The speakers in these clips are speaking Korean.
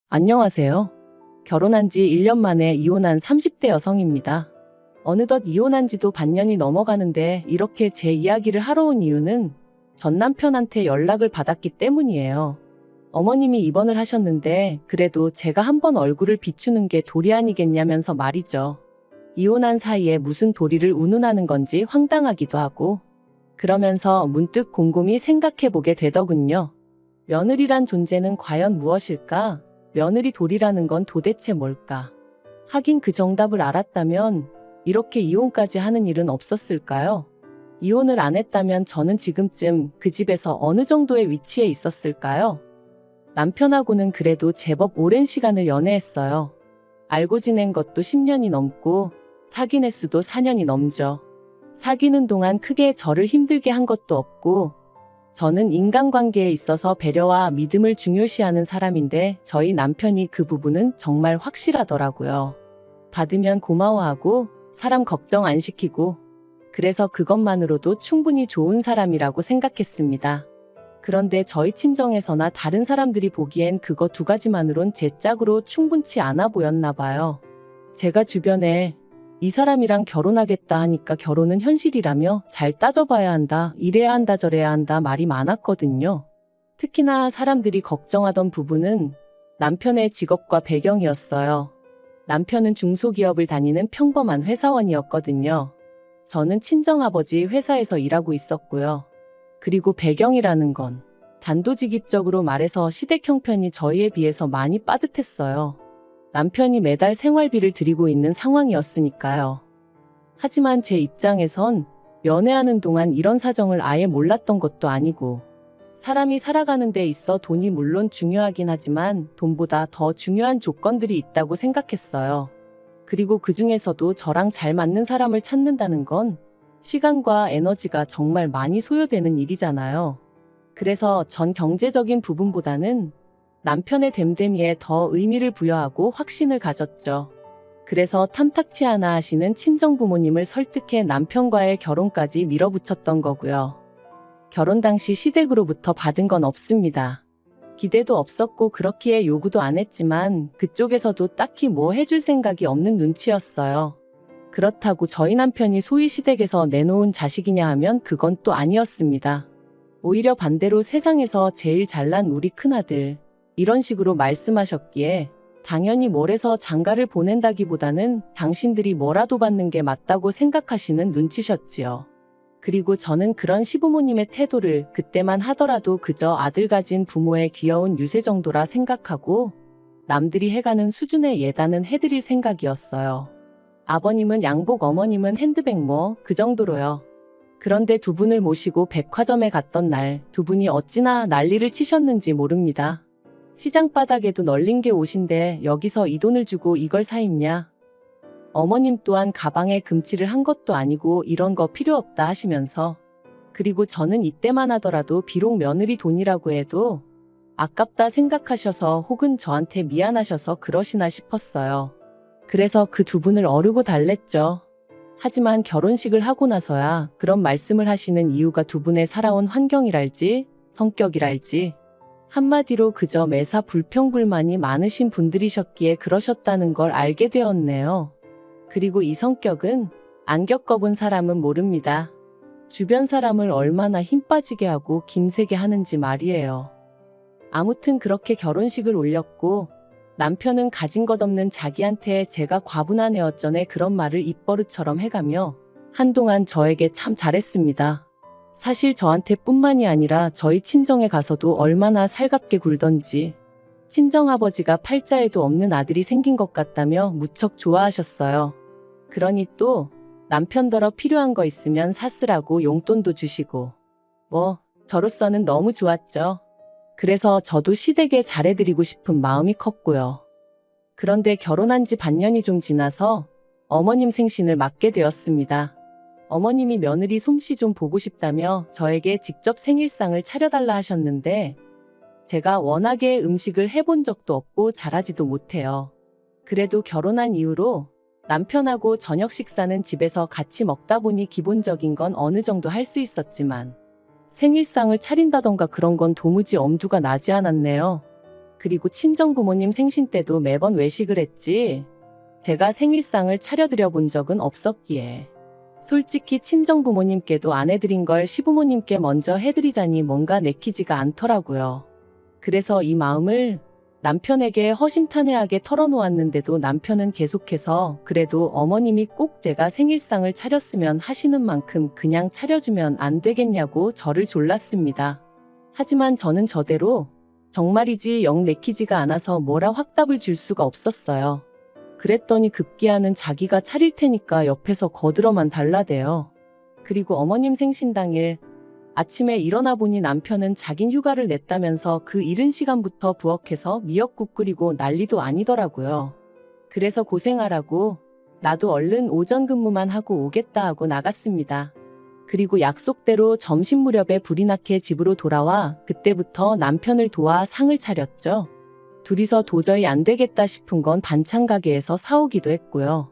안녕하세요. 결혼한 지 1년 만에 이혼한 30대 여성입니다. 어느덧 이혼한 지도 반년이 넘어가는데 이렇게 제 이야기를 하러 온 이유는 전 남편한테 연락을 받았기 때문이에요. 어머님이 입원을 하셨는데 그래도 제가 한번 얼굴을 비추는 게 도리 아니겠냐면서 말이죠. 이혼한 사이에 무슨 도리를 운운하는 건지 황당하기도 하고 그러면서 문득 곰곰이 생각해보게 되더군요. 며느리란 존재는 과연 무엇일까? 며느리 도리라는 건 도대체 뭘까? 하긴 그 정답을 알았다면 이렇게 이혼까지 하는 일은 없었을까요? 이혼을 안 했다면 저는 지금쯤 그 집에서 어느 정도의 위치에 있었을까요? 남편하고는 그래도 제법 오랜 시간을 연애했어요. 알고 지낸 것도 10년이 넘고 사귄 횟수도 4년이 넘죠. 사귀는 동안 크게 저를 힘들게 한 것도 없고 저는 인간관계에 있어서 배려와 믿음을 중요시하는 사람인데 저희 남편이 그 부분은 정말 확실하더라고요. 받으면 고마워하고 사람 걱정 안 시키고 그래서 그것만으로도 충분히 좋은 사람이라고 생각했습니다. 그런데 저희 친정에서나 다른 사람들이 보기엔 그거 두 가지만으론 제 짝으로 충분치 않아 보였나 봐요. 제가 주변에 이 사람이랑 결혼하겠다 하니까 결혼은 현실이라며 잘 따져봐야 한다, 이래야 한다, 저래야 한다 말이 많았거든요. 특히나 사람들이 걱정하던 부분은 남편의 직업과 배경이었어요. 남편은 중소기업을 다니는 평범한 회사원이었거든요. 저는 친정아버지 회사에서 일하고 있었고요. 그리고 배경이라는 건 단도직입적으로 말해서 시댁 형편이 저희에 비해서 많이 빠듯했어요. 남편이 매달 생활비를 드리고 있는 상황이었으니까요. 하지만 제 입장에선 연애하는 동안 이런 사정을 아예 몰랐던 것도 아니고 사람이 살아가는 데 있어 돈이 물론 중요하긴 하지만 돈보다 더 중요한 조건들이 있다고 생각했어요. 그리고 그 중에서도 저랑 잘 맞는 사람을 찾는다는 건 시간과 에너지가 정말 많이 소요되는 일이잖아요. 그래서 전 경제적인 부분보다는 남편의 됨됨이에 더 의미를 부여하고 확신을 가졌죠. 그래서 탐탁치 않아 하시는 친정부모님을 설득해 남편과의 결혼까지 밀어붙였던 거고요. 결혼 당시 시댁으로부터 받은 건 없습니다. 기대도 없었고 그렇기에 요구도 안 했지만 그쪽에서도 딱히 뭐 해줄 생각이 없는 눈치였어요. 그렇다고 저희 남편이 소위 시댁에서 내놓은 자식이냐 하면 그건 또 아니었습니다. 오히려 반대로 세상에서 제일 잘난 우리 큰아들 이런 식으로 말씀하셨기에 당연히 뭘해서 장가를 보낸다기보다는 당신들이 뭐라도 받는 게 맞다고 생각하시는 눈치셨지요. 그리고 저는 그런 시부모님의 태도를 그때만 하더라도 그저 아들 가진 부모의 귀여운 유세 정도라 생각하고 남들이 해가는 수준의 예단은 해드릴 생각이었어요. 아버님은 양복, 어머님은 핸드백 뭐 그 정도로요. 그런데 두 분을 모시고 백화점에 갔던 날 두 분이 어찌나 난리를 치셨는지 모릅니다. 시장 바닥에도 널린 게 옷인데 여기서 이 돈을 주고 이걸 사 입냐? 어머님 또한 가방에 금칠을 한 것도 아니고 이런 거 필요 없다 하시면서 그리고 저는 이때만 하더라도 비록 며느리 돈이라고 해도 아깝다 생각하셔서 혹은 저한테 미안하셔서 그러시나 싶었어요. 그래서 그 두 분을 어르고 달랬죠. 하지만 결혼식을 하고 나서야 그런 말씀을 하시는 이유가 두 분의 살아온 환경이랄지 성격이랄지 한마디로 그저 매사 불평불만이 많으신 분들이셨기에 그러셨다는 걸 알게 되었네요. 그리고 이 성격은 안 겪어본 사람은 모릅니다. 주변 사람을 얼마나 힘 빠지게 하고 김세게 하는지 말이에요. 아무튼 그렇게 결혼식을 올렸고 남편은 가진 것 없는 자기한테 제가 과분한 애어쩌네 그런 말을 입버릇처럼 해가며 한동안 저에게 참 잘했습니다. 사실 저한테 뿐만이 아니라 저희 친정에 가서도 얼마나 살갑게 굴던지 친정아버지가 팔자에도 없는 아들이 생긴 것 같다며 무척 좋아하셨어요. 그러니 또 남편더러 필요한 거 있으면 사쓰라고 용돈도 주시고 뭐 저로서는 너무 좋았죠. 그래서 저도 시댁에 잘해드리고 싶은 마음이 컸고요. 그런데 결혼한 지 반년이 좀 지나서 어머님 생신을 맞게 되었습니다. 어머님이 며느리 솜씨 좀 보고 싶다며 저에게 직접 생일상을 차려달라 하셨는데 제가 워낙에 음식을 해본 적도 없고 잘하지도 못해요. 그래도 결혼한 이후로 남편하고 저녁 식사는 집에서 같이 먹다 보니 기본적인 건 어느 정도 할 수 있었지만 생일상을 차린다던가 그런 건 도무지 엄두가 나지 않았네요. 그리고 친정부모님 생신 때도 매번 외식을 했지. 제가 생일상을 차려드려 본 적은 없었기에. 솔직히 친정부모님께도 안 해드린 걸 시부모님께 먼저 해드리자니 뭔가 내키지가 않더라고요. 그래서 이 마음을 남편에게 허심탄회하게 털어놓았는데도 남편은 계속해서 그래도 어머님이 꼭 제가 생일상을 차렸으면 하시는 만큼 그냥 차려주면 안 되겠냐고 저를 졸랐습니다. 하지만 저는 저대로 정말이지 영 내키지가 않아서 뭐라 확답을 줄 수가 없었어요. 그랬더니 급기야는 자기가 차릴 테니까 옆에서 거들어만 달라대요. 그리고 어머님 생신 당일 아침에 일어나 보니 남편은 자긴 휴가를 냈다면서 그 이른 시간부터 부엌에서 미역국 끓이고 난리도 아니더라고요. 그래서 고생하라고 나도 얼른 오전 근무만 하고 오겠다 하고 나갔습니다. 그리고 약속대로 점심 무렵에 불이 나게 집으로 돌아와 그때부터 남편을 도와 상을 차렸죠. 둘이서 도저히 안 되겠다 싶은 건 반찬 가게에서 사오기도 했고요.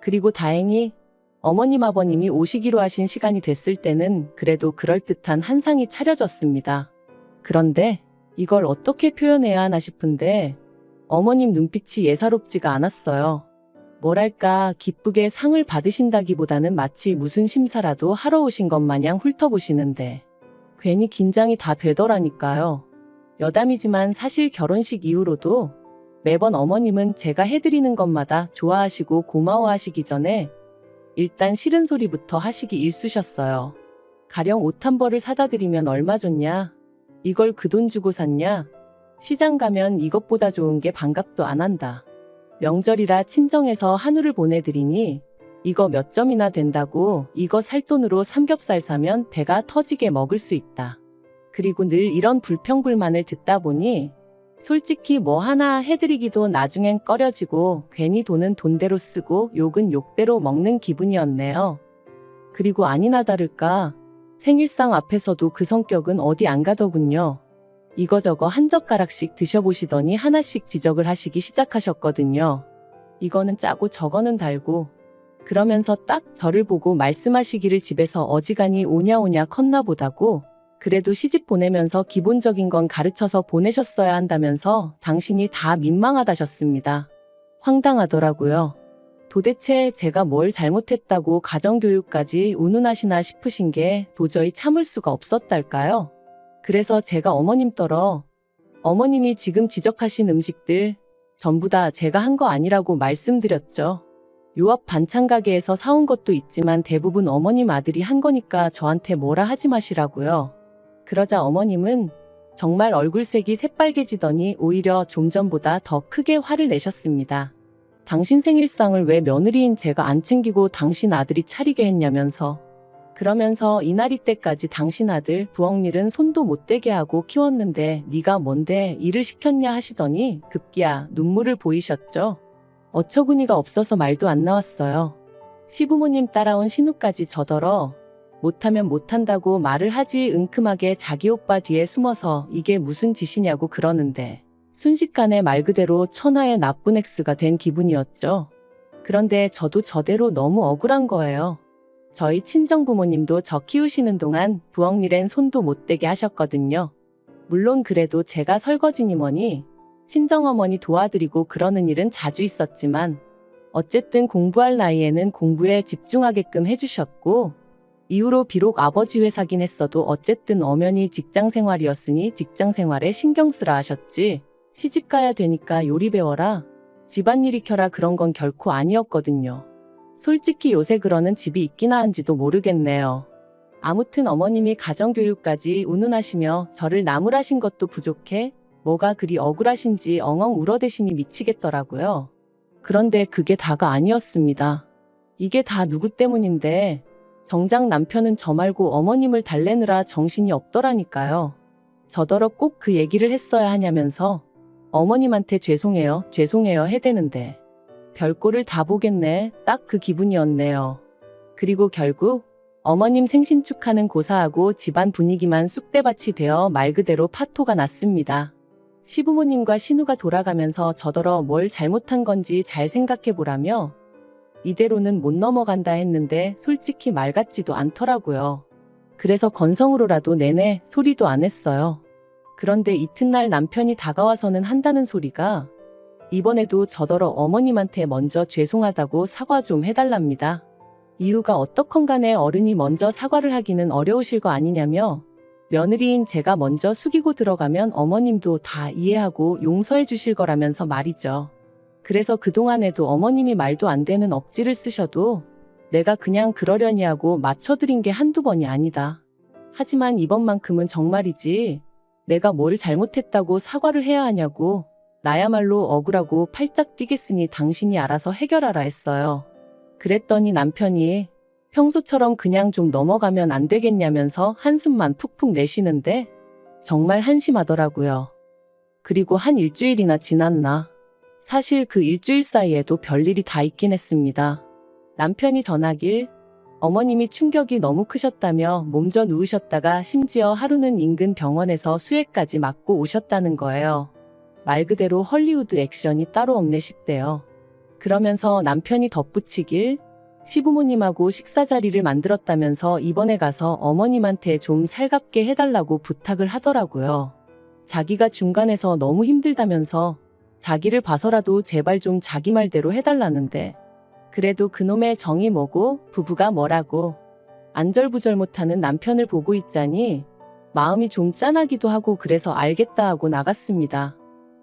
그리고 다행히 어머님 아버님이 오시기로 하신 시간이 됐을 때는 그래도 그럴듯한 한 상이 차려졌습니다. 그런데 이걸 어떻게 표현해야 하나 싶은데 어머님 눈빛이 예사롭지가 않았어요. 뭐랄까 기쁘게 상을 받으신다기보다는 마치 무슨 심사라도 하러 오신 것 마냥 훑어보시는데 괜히 긴장이 다 되더라니까요. 여담이지만 사실 결혼식 이후로도 매번 어머님은 제가 해드리는 것마다 좋아하시고 고마워하시기 전에 일단 싫은 소리부터 하시기 일쑤셨어요. 가령 옷 한 벌을 사다 드리면 얼마 줬냐? 이걸 그 돈 주고 샀냐? 시장 가면 이것보다 좋은 게 반갑도 안 한다. 명절이라 친정에서 한우를 보내드리니 이거 몇 점이나 된다고 이거 살 돈으로 삼겹살 사면 배가 터지게 먹을 수 있다. 그리고 늘 이런 불평불만을 듣다 보니 솔직히 뭐 하나 해드리기도 나중엔 꺼려지고 괜히 돈은 돈대로 쓰고 욕은 욕대로 먹는 기분이었네요. 그리고 아니나 다를까 생일상 앞에서도 그 성격은 어디 안 가더군요. 이거저거 한 젓가락씩 드셔보시더니 하나씩 지적을 하시기 시작하셨거든요. 이거는 짜고 저거는 달고 그러면서 딱 저를 보고 말씀하시기를 집에서 어지간히 오냐오냐 컸나 보다고 그래도 시집 보내면서 기본적인 건 가르쳐서 보내셨어야 한다면서 당신이 다 민망하다셨습니다. 황당하더라고요. 도대체 제가 뭘 잘못했다고 가정교육까지 운운하시나 싶으신 게 도저히 참을 수가 없었달까요? 그래서 제가 어머님더러 어머님이 지금 지적하신 음식들 전부 다 제가 한 거 아니라고 말씀드렸죠. 요 앞 반찬 가게에서 사온 것도 있지만 대부분 어머님 아들이 한 거니까 저한테 뭐라 하지 마시라고요. 그러자 어머님은 정말 얼굴색이 새빨개지더니 오히려 좀 전보다 더 크게 화를 내셨습니다. 당신 생일상을 왜 며느리인 제가 안 챙기고 당신 아들이 차리게 했냐면서. 그러면서 이날이 때까지 당신 아들 부엌일은 손도 못 대게 하고 키웠는데 네가 뭔데 일을 시켰냐 하시더니 급기야 눈물을 보이셨죠. 어처구니가 없어서 말도 안 나왔어요. 시부모님 따라온 신우까지 저더러 못하면 못한다고 말을 하지 은큼하게 자기 오빠 뒤에 숨어서 이게 무슨 짓이냐고 그러는데 순식간에 말 그대로 천하의 나쁜 엑스가 된 기분이었죠. 그런데 저도 저대로 너무 억울한 거예요. 저희 친정부모님도 저 키우시는 동안 부엌일엔 손도 못 대게 하셨거든요. 물론 그래도 제가 설거지니 뭐니 친정어머니 도와드리고 그러는 일은 자주 있었지만 어쨌든 공부할 나이에는 공부에 집중하게끔 해주셨고 이후로 비록 아버지 회사긴 했어도 어쨌든 엄연히 직장생활이었으니 직장생활에 신경 쓰라 하셨지 시집가야 되니까 요리 배워라 집안일 익혀라 그런 건 결코 아니었거든요. 솔직히 요새 그러는 집이 있기나 한지도 모르겠네요. 아무튼 어머님이 가정교육까지 운운하시며 저를 나무라신 것도 부족해 뭐가 그리 억울하신지 엉엉 울어대시니 미치겠더라고요. 그런데 그게 다가 아니었습니다. 이게 다 누구 때문인데 정작 남편은 저 말고 어머님을 달래느라 정신이 없더라니까요. 저더러 꼭 그 얘기를 했어야 하냐면서 어머님한테 죄송해요 해대는데 별꼴을 다 보겠네 딱 그 기분이었네요. 그리고 결국 어머님 생신 축하는 고사하고 집안 분위기만 쑥대밭이 되어 말 그대로 파토가 났습니다. 시부모님과 신우가 돌아가면서 저더러 뭘 잘못한 건지 잘 생각해보라며 이대로는 못 넘어간다 했는데 솔직히 말 같지도 않더라고요. 그래서 건성으로라도 내내 소리도 안 했어요. 그런데 이튿날 남편이 다가와서는 한다는 소리가 이번에도 저더러 어머님한테 먼저 죄송하다고 사과 좀 해달랍니다. 이유가 어떻건 간에 어른이 먼저 사과를 하기는 어려우실 거 아니냐며 며느리인 제가 먼저 숙이고 들어가면 어머님도 다 이해하고 용서해 주실 거라면서 말이죠. 그래서 그동안에도 어머님이 말도 안 되는 억지를 쓰셔도 내가 그냥 그러려니 하고 맞춰드린 게 한두 번이 아니다. 하지만 이번만큼은 정말이지 내가 뭘 잘못했다고 사과를 해야 하냐고 나야말로 억울하고 팔짝 뛰겠으니 당신이 알아서 해결하라 했어요. 그랬더니 남편이 평소처럼 그냥 좀 넘어가면 안 되겠냐면서 한숨만 푹푹 내쉬는데 정말 한심하더라고요. 그리고 한 일주일이나 지났나. 사실 그 일주일 사이에도 별일이 다 있긴 했습니다. 남편이 전하길 어머님이 충격이 너무 크셨다며 몸져 누우셨다가 심지어 하루는 인근 병원에서 수액까지 맞고 오셨다는 거예요. 말 그대로 헐리우드 액션이 따로 없네 싶대요. 그러면서 남편이 덧붙이길 시부모님하고 식사 자리를 만들었다면서 이번에 가서 어머님한테 좀 살갑게 해달라고 부탁을 하더라고요. 자기가 중간에서 너무 힘들다면서 자기를 봐서라도 제발 좀 자기 말대로 해달라는데 그래도 그놈의 정이 뭐고 부부가 뭐라고 안절부절 못하는 남편을 보고 있자니 마음이 좀 짠하기도 하고 그래서 알겠다 하고 나갔습니다.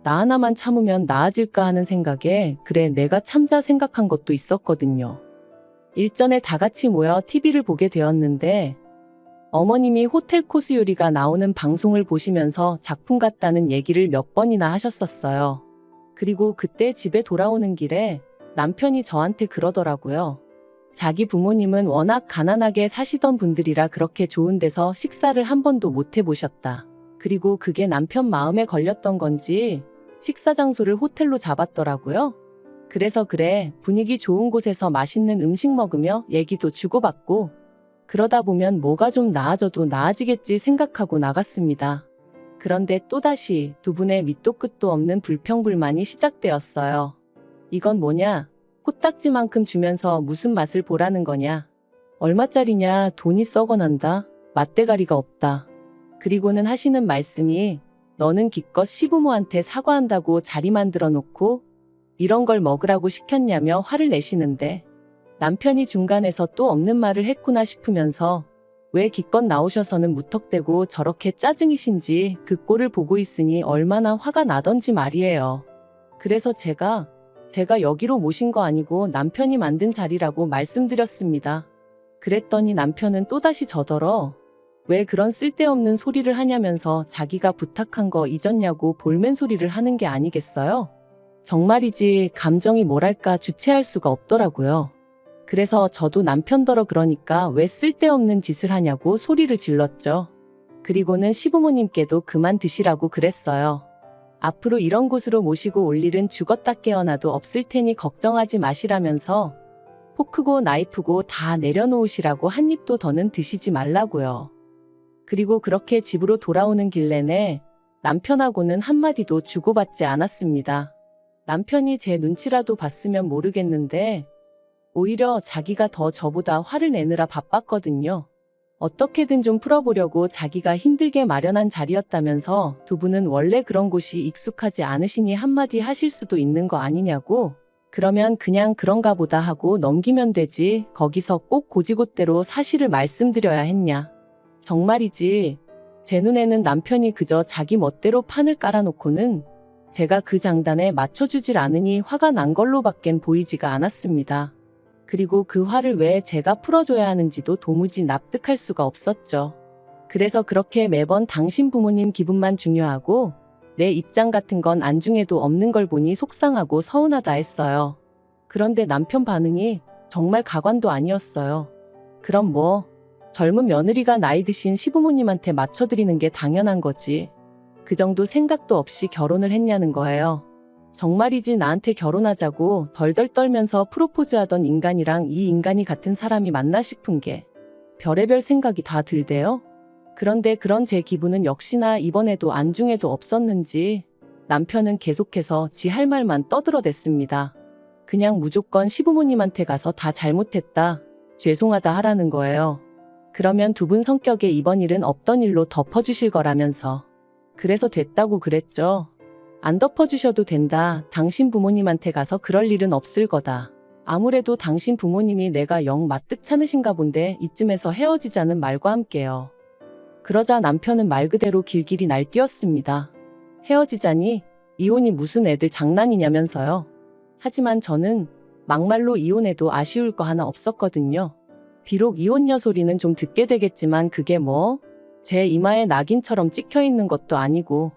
나 하나만 참으면 나아질까 하는 생각에 그래 내가 참자 생각한 것도 있었거든요. 일전에 다 같이 모여 TV를 보게 되었는데 어머님이 호텔 코스 요리가 나오는 방송을 보시면서 작품 같다는 얘기를 몇 번이나 하셨었어요. 그리고 그때 집에 돌아오는 길에 남편이 저한테 그러더라고요. 자기 부모님은 워낙 가난하게 사시던 분들이라 그렇게 좋은 데서 식사를 한 번도 못 해보셨다. 그리고 그게 남편 마음에 걸렸던 건지 식사 장소를 호텔로 잡았더라고요. 그래서 그래 분위기 좋은 곳에서 맛있는 음식 먹으며 얘기도 주고받고 그러다 보면 뭐가 좀 나아져도 나아지겠지 생각하고 나갔습니다. 그런데 또다시 두 분의 밑도 끝도 없는 불평불만이 시작되었어요. 이건 뭐냐? 코딱지만큼 주면서 무슨 맛을 보라는 거냐? 얼마짜리냐? 돈이 썩어난다. 맛대가리가 없다. 그리고는 하시는 말씀이 너는 기껏 시부모한테 사과한다고 자리 만들어 놓고 이런 걸 먹으라고 시켰냐며 화를 내시는데 남편이 중간에서 또 없는 말을 했구나 싶으면서 왜 기껏 나오셔서는 무턱대고 저렇게 짜증이신지 그 꼴을 보고 있으니 얼마나 화가 나던지 말이에요. 그래서 제가 여기로 모신 거 아니고 남편이 만든 자리라고 말씀드렸습니다. 그랬더니 남편은 또다시 저더러 왜 그런 쓸데없는 소리를 하냐면서 자기가 부탁한 거 잊었냐고 볼멘 소리를 하는 게 아니겠어요? 정말이지 감정이 뭐랄까 주체할 수가 없더라고요. 그래서 저도 남편더러 그러니까 왜 쓸데없는 짓을 하냐고 소리를 질렀죠. 그리고는 시부모님께도 그만 드시라고 그랬어요. 앞으로 이런 곳으로 모시고 올 일은 죽었다 깨어나도 없을 테니 걱정하지 마시라면서 포크고 나이프고 다 내려놓으시라고 한 입도 더는 드시지 말라고요. 그리고 그렇게 집으로 돌아오는 길 내내 남편하고는 한마디도 주고받지 않았습니다. 남편이 제 눈치라도 봤으면 모르겠는데 오히려 자기가 더 저보다 화를 내느라 바빴거든요. 어떻게든 좀 풀어보려고 자기가 힘들게 마련한 자리였다면서 두 분은 원래 그런 곳이 익숙하지 않으시니 한마디 하실 수도 있는 거 아니냐고 그러면 그냥 그런가 보다 하고 넘기면 되지 거기서 꼭 고지곳대로 사실을 말씀드려야 했냐. 정말이지 제 눈에는 남편이 그저 자기 멋대로 판을 깔아놓고는 제가 그 장단에 맞춰주질 않으니 화가 난 걸로밖엔 보이지가 않았습니다. 그리고 그 화를 왜 제가 풀어줘야 하는지도 도무지 납득할 수가 없었죠. 그래서 그렇게 매번 당신 부모님 기분만 중요하고 내 입장 같은 건 안중에도 없는 걸 보니 속상하고 서운하다 했어요. 그런데 남편 반응이 정말 가관도 아니었어요. 그럼 뭐 젊은 며느리가 나이 드신 시부모님한테 맞춰드리는 게 당연한 거지. 그 정도 생각도 없이 결혼을 했냐는 거예요. 정말이지 나한테 결혼하자고 덜덜 떨면서 프로포즈하던 인간이랑 이 인간이 같은 사람이 맞나 싶은 게 별의별 생각이 다 들대요. 그런데 그런 제 기분은 역시나 이번에도 안중에도 없었는지 남편은 계속해서 지 할 말만 떠들어댔습니다. 그냥 무조건 시부모님한테 가서 다 잘못했다, 죄송하다 하라는 거예요. 그러면 두 분 성격에 이번 일은 없던 일로 덮어주실 거라면서. 그래서 됐다고 그랬죠. 안 덮어주셔도 된다. 당신 부모님한테 가서 그럴 일은 없을 거다. 아무래도 당신 부모님이 내가 영 마뜩찮으신가 본데 이쯤에서 헤어지자는 말과 함께요. 그러자 남편은 말 그대로 길길이 날뛰었습니다. 헤어지자니? 이혼이 무슨 애들 장난이냐면서요. 하지만 저는 막말로 이혼해도 아쉬울 거 하나 없었거든요. 비록 이혼녀 소리는 좀 듣게 되겠지만 그게 뭐? 제 이마에 낙인처럼 찍혀있는 것도 아니고.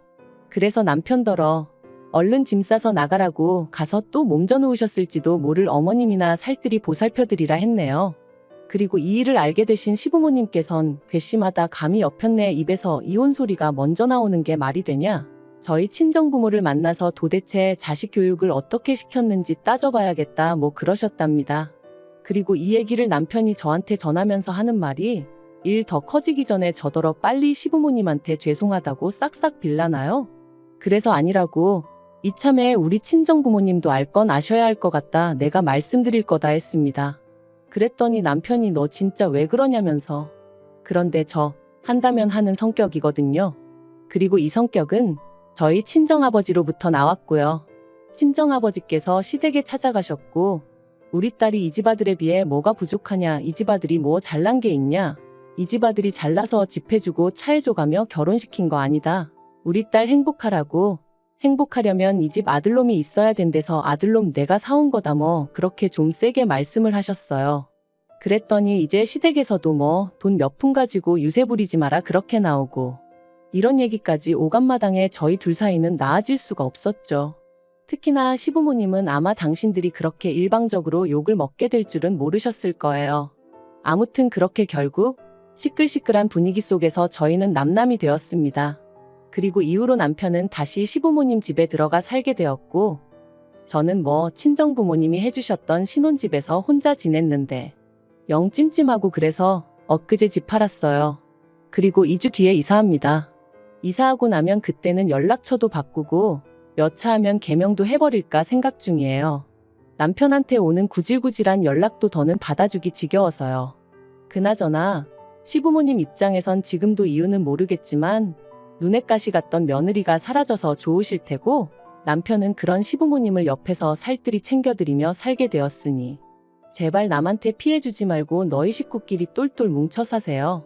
그래서 남편더러 얼른 짐 싸서 나가라고 가서 또 몸져 누우셨을지도 모를 어머님이나 살뜰히 보살펴드리라 했네요. 그리고 이 일을 알게 되신 시부모님께선 괘씸하다 감히 옆편네 입에서 이혼 소리가 먼저 나오는 게 말이 되냐? 저희 친정부모를 만나서 도대체 자식 교육을 어떻게 시켰는지 따져봐야겠다 뭐 그러셨답니다. 그리고 이 얘기를 남편이 저한테 전하면서 하는 말이 일 더 커지기 전에 저더러 빨리 시부모님한테 죄송하다고 싹싹 빌라나요? 그래서 아니라고 이참에 우리 친정부모님도 알 건 아셔야 할 것 같다 내가 말씀드릴 거다 했습니다. 그랬더니 남편이 너 진짜 왜 그러냐면서. 그런데 저 한다면 하는 성격이거든요. 그리고 이 성격은 저희 친정아버지로부터 나왔고요. 친정아버지께서 시댁에 찾아가셨고 우리 딸이 이 집 아들에 비해 뭐가 부족하냐, 이 집 아들이 뭐 잘난 게 있냐, 이 집 아들이 잘나서 집 해주고 차 해줘가며 결혼시킨 거 아니다. 우리 딸 행복하라고. 행복하려면 이 집 아들놈이 있어야 된대서 아들놈 내가 사온 거다 뭐 그렇게 좀 세게 말씀을 하셨어요. 그랬더니 이제 시댁에서도 뭐 돈 몇 푼 가지고 유세 부리지 마라 그렇게 나오고 이런 얘기까지 오간마당에 저희 둘 사이는 나아질 수가 없었죠. 특히나 시부모님은 아마 당신들이 그렇게 일방적으로 욕을 먹게 될 줄은 모르셨을 거예요. 아무튼 그렇게 결국 시끌시끌한 분위기 속에서 저희는 남남이 되었습니다. 그리고 이후로 남편은 다시 시부모님 집에 들어가 살게 되었고 저는 뭐 친정부모님이 해주셨던 신혼집에서 혼자 지냈는데 영 찜찜하고 그래서 엊그제 집 팔았어요. 그리고 2주 뒤에 이사합니다. 이사하고 나면 그때는 연락처도 바꾸고 몇 차 하면 개명도 해버릴까 생각 중이에요. 남편한테 오는 구질구질한 연락도 더는 받아주기 지겨워서요. 그나저나 시부모님 입장에선 지금도 이유는 모르겠지만 눈엣 가시 같던 며느리가 사라져서 좋으실 테고 남편은 그런 시부모님을 옆에서 살뜰히 챙겨드리며 살게 되었으니 제발 남한테 피해주지 말고 너희 식구끼리 똘똘 뭉쳐 사세요.